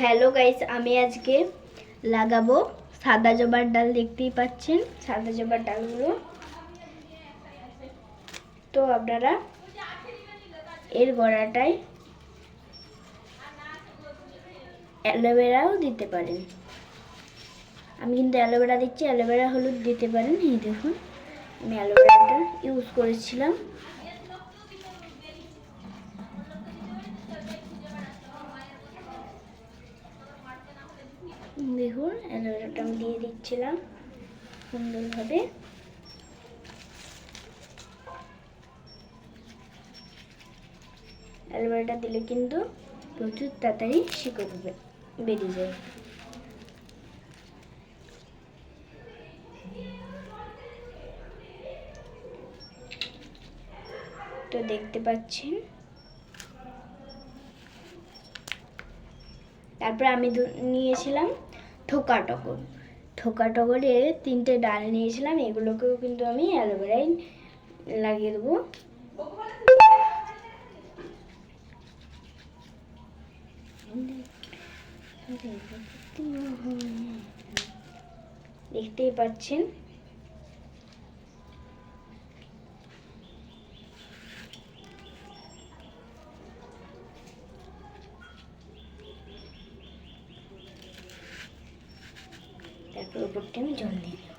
Hello guys, আমি আজকে লাগাবো সাদা জবার ডাল। দেখতেই পাচ্ছেন সাদা জবার ডালগুলো। তো আপনারা এর গোড়াটায় অ্যালোভেরাও দিতে পারেন। আমি কিন্তু অ্যালোভেরা দিচ্ছি, অ্যালোভেরা হলুদ দিতে পারেন। এই দেখুন আমি অ্যালোভেরাটা ইউজ করেছিলাম। দেখুন অ্যালোভেরাটা আমি দিয়ে দিচ্ছিলাম সুন্দরভাবে। অ্যালোভেরাটা দিলে কিন্তু প্রচুর তাড়াতাড়ি শিকড় বেরিয়ে যায়। তো দেখতে পাচ্ছেন। তারপরে আমি নিয়েছিলাম থোকা টগর। থোকা টগরে 3টে ডাল নিয়েছিলাম। এগুলোকেও কিন্তু আমি অ্যালোভেরায় লাগিয়ে দেবো। দেখতেই পাচ্ছেন। তারপর উপরটা আমি জল দিয়ে দেবো।